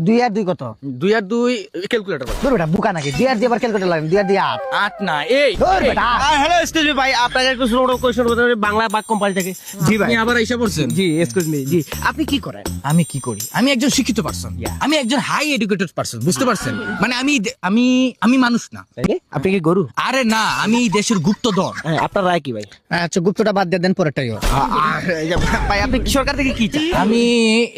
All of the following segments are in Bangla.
2 আর 2 কত? 2 আর 2 ক্যালকুলেটর ধর বেটা বুকা নাকি 2 আর দিয়ে আবার ক্যালকুলেটর লাগে 2 আর দিয়ে 8 8 না এই ধর বেটা হ্যালো এক্সকিউজ মি ভাই, আপনাকে একটু ছোট কোশ্চেন করতে হবে বাংলা বাক কোম্পানি থেকে। জি ভাই। আপনি আবার এসে পড়ছেন। জি এক্সকিউজ মি, জি আপনি কি করেন? আমি কি করি? আমি একজন শিক্ষিত পারসন, আমি একজন হাই এডুকেটেড পারসন, বুঝতে পারছেন? মানে আমি আমি মানুষ না। আপনি কি গরু? আরে না, আমি এই দেশের গুপ্তধন। হ্যাঁ, আপনার রায় কি ভাই? আচ্ছা গুপ্তটা বাদ দিয়ে দেন পরেরটাই হোক। ভাই আপনি কি সরকার থেকে কি চান? আমি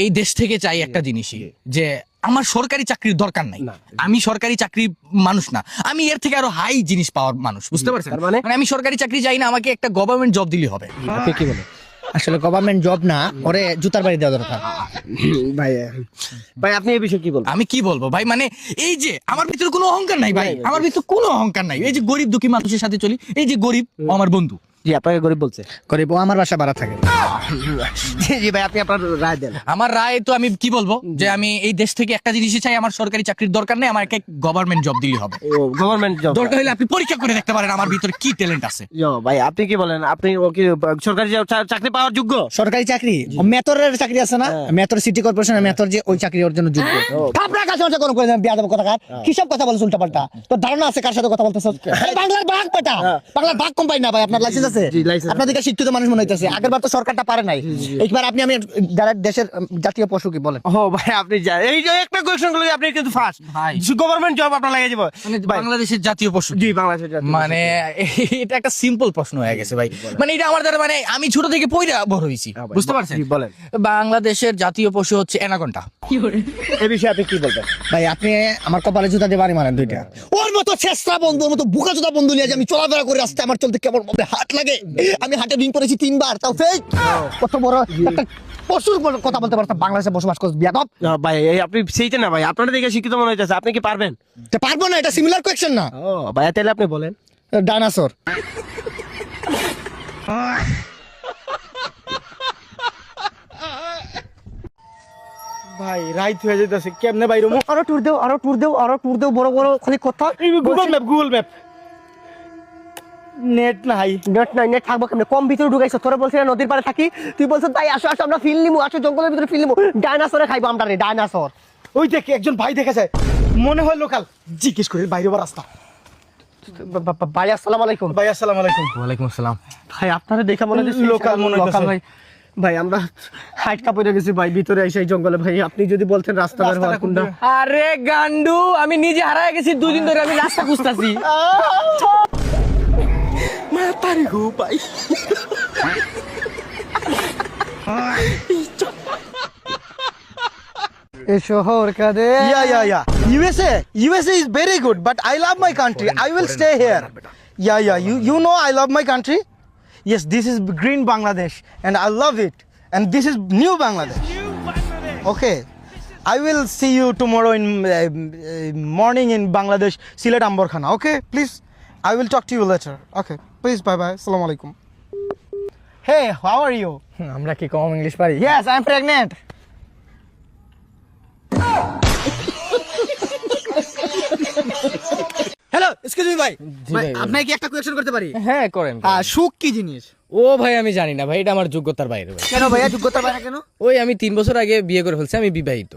এই দেশ থেকে চাই একটা জিনিসই, যে আমার সরকারি চাকরির দরকার নাই। আমি সরকারি চাকরি মানুষ না, আমি এর থেকে আরো হাই জিনিস পাওয়ার মানুষ, বুঝতে পারছেন? তার মানে? মানে আমি সরকারি চাকরি চাই না, আমাকে একটা গভর্নমেন্ট জব দিলে হবে। আপনি কি বলেন? আসলে গভর্নমেন্ট জব না, ওরে জুতার বাড়ি দেওয়া দরকার। ভাই ভাই আপনি এই বিষয়ে কি বলবেন? আমি কি বলবো ভাই, মানে এই যে আমার ভিতরে কোনো অহংকার নাই ভাই, আমার ভিতরে কোনো অহংকার নাই। এই যে গরিব দুঃখী মানুষের সাথে চলি, এই যে গরিব ও আমার বন্ধু। জি আপনাকে গরিব বলছে? গরিব ও আমার বাসা ভাড়া থাকে। জি জি ভাই, আপনি আপনার রায় দেন। আমার রায় তো আমি কি বলবো, যে আমি এই দেশ থেকে একটা জিনিসই চাই, আমার সরকারি চাকরির দরকার নেই, আমার একটা গভর্নমেন্ট জব দিলে হবে। ও গভর্নমেন্ট জব। দরকার হলে আপনি পরীক্ষা করে দেখতে পারেন আমার ভিতরে কি ট্যালেন্ট আছে। ভাই আপনি কি বলেন? আপনি ও কি সরকারি চাকরি পাওয়ার যোগ্য? সরকারি চাকরি মেথরের চাকরি আছে না, মেথর সিটি কর্পোরেশনের মেথর যে ওই চাকরি ওর জন্য যোগ্য। আপনার কাছে হচ্ছে কোন বিয়াদব কথাকার কি সব কথা বলছ উল্টাপাল্টা? তোর ধারণা আছে কার সাথে কথা বলতেছ? বাংলার বাঘ বেটা, বাংলার বাঘ কোম্পানি না ভাই। আপনার লাইসেন্স আছে? জি, লাইসেন্স। আপনাদেরকে শিক্ষিত মানুষ মনে হইতেছে, আগেরবার তো সরকারটা পারে নাই, এইবার আপনি আমি যারা দেশের জাতীয় পশু কি বলেন? ও ভাই আপনি এই যে একটা কোশ্চেন গুলো আপনি কিন্তু ফার্স্ট ভাই। গভর্নমেন্ট জব আপনার লাগে যাবে মানে বাংলাদেশের জাতীয় পশু। জি বাংলাদেশের জাতীয় মানে এটা একটা সিম্পল প্রশ্ন হয়ে গেছে ভাই, মানে এটা আমার দ্বারা, মানে আমি ছোট থেকে পয়রা বড় হইছি, বুঝতে পারছেন? জি, বলেন। বাংলাদেশের জাতীয় পশু হচ্ছে অ্যানাকোন্ডা। এই বিষয়ে আপনি কি বলবেন? ভাই আপনি আমার কপালে জুতা দিয়ে বাড়ি মারেন দুইটা। ওর মতো চেষ্টা বন্ধু, ওর মতো বুকা জুতা বন্ধু নিয়ে যে আমি চলাফেরা করে রাস্তায় আমার চলতে কেমন ভাবে হাত লাগে। আমি হাটে রিং করেছি 3 বার, তাও ফেক। কত বড় একটা পশুর কথা বলতে পারতাম, বাংলাদেশে বসবাস করছ বিয়াদব। ভাই এই আপনি সেইটা না ভাই, আপনার দেখে শিক্ষিত মনে হইতেছে, আপনি কি পারবেন? তে পারবো না, এটা সিমিলার কোয়েশ্চেন না। ও ভাই তাহলে আপনি বলেন। ডাইনোসর। ভাই রাইট হয়ে যাইতেছে, কেমনে বাইরে আরো ট্যুর দেও, আরো ট্যুর দেও, আরো ট্যুর দেও, বড় বড় খালি কথা। গুগল ম্যাপ নেট নাই। নেট নাই, নেট থাকবো কেমনে? কম ভিতরে ঢুকাইছো, তোরা বলছিস না নদীর পাড়ে থাকি, তুই বলছিস তাই আসো আসো আমরা ফিল নিবো, আসো জঙ্গলের ভিতরে ফিল নিবো, ডাইনোসরে খাইবো আমরা রে, ডাইনোসর। ওই দেখে একজন ভাই দেখা যায়, মনে হয় লোকাল, জিজ্ঞেস করে বাইরে রাস্তা। ভাই আসসালামু আলাইকুম। ভাই আসসালামু আলাইকুম। ওয়ালাইকুম আসসালাম। ভাই আপনারা দেখা মনে হচ্ছে লোকাল মনে হইতেছে। ভাই। ভাই আমরা হাইট কাপড়ে গেছি ভাই, ভিতরে এসে এই জঙ্গলে। ভাই আপনি যদি বলতেন রাস্তা বের হওয়ার কোনটা? আরে গান্ডু, আমি নিজে হারায় গেছি, 2 দিন ধরে আমি রাস্তা খুঁজতাছি। মাতারি গো ভাই। এই শহর কাদে Yeah. USA is very good, but I love my country. I will stay here. Yeah. You know I love my country. Yes, this is green Bangladesh, and I love it. And this is new Bangladesh. Okay. I will see you tomorrow in morning in Bangladesh, Silet Amborkhana. Okay, please. I will talk to you later. Okay, please. Bye. Assalamu alaikum. Hey, how are you? আমরা কি কম ইংলিশ পারি? Yes, I'm pregnant. Hello, excuse me ভাই। ভাই, আপনাকে কি একটা কোয়েশ্চেন করতে পারি? হ্যাঁ করেন। সুখ কি জিনিস? ও ভাই আমি জানি না ভাই, এটা আমার যোগ্যতার বাইরে ভাই। কেন ভাইয়া যোগ্যতা পায় না কেন? ওই আমি 3 বছর আগে বিয়ে করে ফেলছি, আমি বিবাহিত।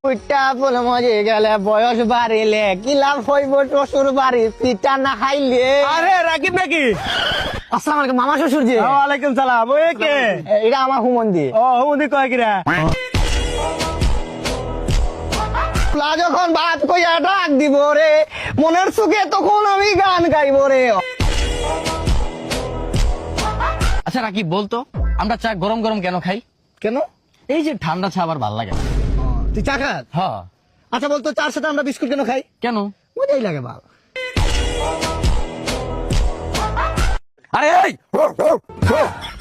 ওইটা বলে মজে গেলে বয়স বাড়িলে কি লাভ হইব শ্বশুর বাড়ি পিঠা না খাইলে। আরে রাকিব নাকি? আসসালামু আলাইকুম মামা শ্বশুর জি। ওয়ালাইকুম সালাম। ওই কে? এটা আমার হুমন্দি। ও হুমদি কয় কিরা? যখন ভাত কইয়া ডাক দিব রে, মনের সুখে তখন আমি গান গাইব রে। আচ্ছা রাকিব বলতো, আমরা চা গরম গরম কেন খাই? কেন? এই যে ঠান্ডা চা আবার ভালো লাগে না। তুই চা খাস? হ্যাঁ। আচ্ছা বলতো চার সাথে আমরা বিস্কুট কেন খাই? কেন? মজাই লাগে বাল। আরে এই!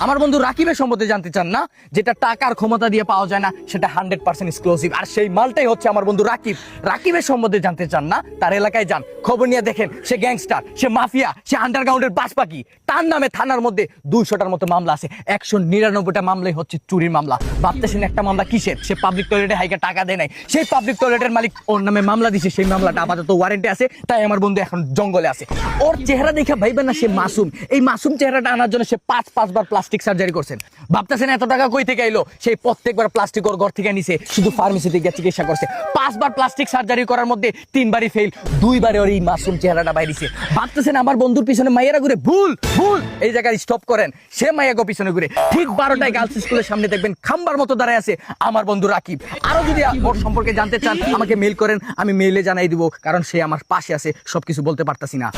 আমার বন্ধু রাকিবের সম্বন্ধে জানতে চান না? যেটা টাকার ক্ষমতা দিয়ে পাওয়া যায় না, সেটা 100% এক্সক্লুসিভ, আর সেই মালটাই হচ্ছে আমার বন্ধু রাকিব। রাকিবের সম্বন্ধে জানতে চান না? তার এলাকায় যান, খবর নিয়ে দেখেন, সে গ্যাংস্টার, সে মাফিয়া, সে আন্ডারগ্রাউন্ডের বাসপাখি। তার নামে থানার মধ্যে 200টার মতো মামলা আছে, 199টা মামলাই হচ্ছে চুরির মামলা। ভাবতেছেন একটা মামলা কিসের? সে পাবলিক টয়লেটে হাইকে টাকা দেয় নাই, সেই পাবলিক টয়লেটের মালিক ওর নামে মামলা দিছে, সেই মামলাটা আপাতত ওয়ারেন্টে আছে, তাই আমার বন্ধু এখন জঙ্গলে আছে। ওর চেহারা দেখে ভাইবেন না সে মাসুম, এই মাসুম চেহারাটা আনার জন্য সে 5 বার প্লাস্টিক সার্জারি করছেন। ভাবতেছেন এত টাকা কই থেকে আইলো? সেই প্রত্যেকবার প্লাস্টিক ওর ঘর থেকে নিছে, শুধু ফার্মেসিতে গিয়ে চিকিৎসা করছে। 5 বার প্লাস্টিক সার্জারি করার মধ্যে 3 বারই ফেল, 2 বারে ওর এই মাসুম চেহারাটা বাইরেছে। ভাবতেছেন আমার বন্ধুর পিছনে মাইয়ারা ঘুরে, ভুল ভুল, এই জায়গায় স্টপ করেন। সে মাইয়াকে পিছনে ঘুরে ঠিক 12টায় গার্লস স্কুলের সামনে দেখবেন খাম্বার মতো দাঁড়ায় আছে আমার বন্ধু রাকিব। আরো যদি ওর সম্পর্কে জানতে চান আমাকে মেইল করেন, আমি মেইলে জানাই দিব, কারণ সে আমার পাশে আছে, সবকিছু বলতে পারতাছি না।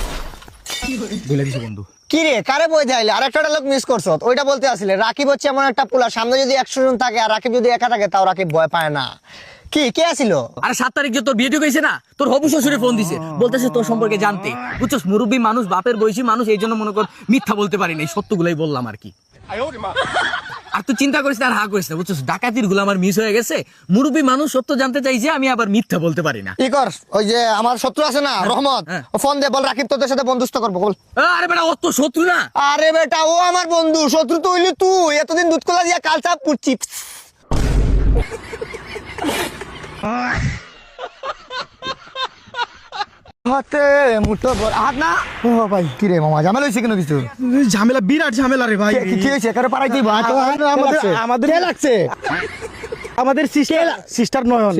বলে দিছি বন্ধু। কি রে, কারে বই যাইলে? আর একটা লোক মিস করছো, ওইটা বলতে আসলে। রাকিব হচ্ছে এমন একটা পোলা, সামনে যদি 100 জন থাকে আর রাকিব যদি একা থাকে, তাও রাকিব ভয় পায় না। কি কে আসিল? আরে 7 তারিখ যে তোর বিয়ে ঠিক হয়েছে না, তোর হবু শ্বশুরে ফোন দিছে, বলতেছে তোর সম্পর্কে জানতে। বুঝছস, মুরব্বী মানুষ, বাপের বয়সী মানুষ, এই জন্য মনে কর মিথ্যা বলতে পারি না, সত্যগুলাই বললাম আর কি। আর তুই চিন্তা করিস না, আর হা করিস না, বুঝছস, ডাকাতির গুলো আমার মিস হয়ে গেছে। মুরব্বী মানুষ সত্য জানতে চাইছে, আমি আবার মিথ্যা বলতে পারি না। কি কর, ওই যে আমার শত্রু আছে না রহমত, হ্যাঁ। ফোন দে, বল রাকিব তোদের সাথে বন্ধুত্ব করবো, বল। আরে বেটা, ও তো শত্রু না। আরে বেটা, ও আমার বন্ধু, শত্রু তো হইলি তুই। এতদিন দুধ কলা দিয়া কাল চাপ করছি। হাতে মুঠো ভর হাত না। ও ভাই, কি রে মামা, ঝামেলা হয়েছে কেন কিছু? ঝামেলা, বিরাট ঝামেলা রে ভাই। কি হয়েছে? কারো পাড়াই তুই ভাত আমাদের কে লাগছে? আমাদের সিস্টার নয়ন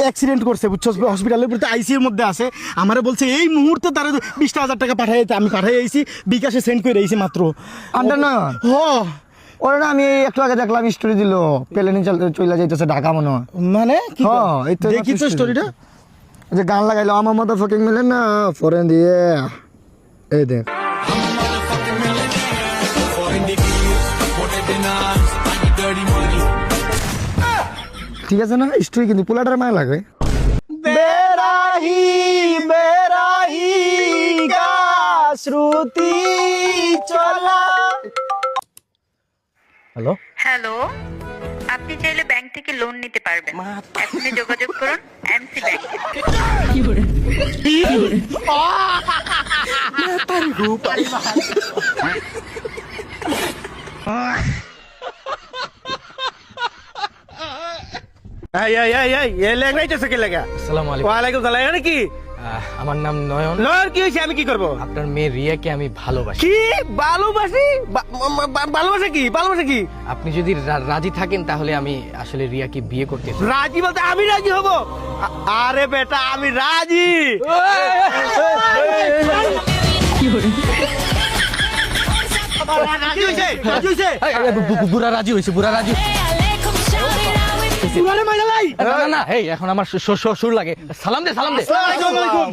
অ্যাক্সিডেন্ট করছে, বুঝছো, হসপিটালের ভিতরে আইসিইউর মধ্যে আছে। আমারে বলছে এই মুহূর্তে তারা 20,000 টাকা পাঠাই, আমি পাঠাই আইছি, বিকাশে সেন্ড করে আইছি মাত্র। আন্ডার নয়ন? হ, ওরা না, আমি একটু আগে দেখলাম স্টোরি দিল, প্লেনে চলে যাইতেছে ঢাকা মনে হয়। মানে কি হ্যাঁ, এই তো দেখিস স্টোরিটা? যে গান লাগাইলো আমার মতো ফকিং মিলে না ফরেন দিয়ে, এই দেখ। ঠিক আছে না স্টোরি, কিন্তু পোলাটার মায়া লাগে। বেরাহি বেরাহি গা শ্রুতি চলা। হ্যালো, হ্যালো, আপনি চাইলে ব্যাংক থেকে লোন নিতে পারবেন। এখনই যোগাযোগ করুন এমসি ব্যাংক। এই এই এই এই এই ল্যাঙ্গুয়েজে কে লাগা? আসসালামু আলাইকুম। ওয়ালাইকুম সালাম। এটা কি আমার নাম নয়ন। লয়ার? কি হয়েছে? আমি কি করব? আপনার মেয়ে রিয়াকে আমি ভালোবাসি। কি ভালোবাসি? ভালোবাসা কি? ভালোবাসা কি? আপনি যদি রাজি থাকেন তাহলে আমি আসলে রিয়াকে বিয়ে করতে চাই। রাজি বলতে আমি রাজি হব? আরে বেটা, আমি রাজি। রাজি হইছে? রাজি হইছে? বুড়া রাজি হয়েছে, বুড়া রাজি। পুরানে মাইনা লাই। না না না, এই এখন আমার সুর লাগে। সালাম দে, সালাম দে। আসসালামু আলাইকুম।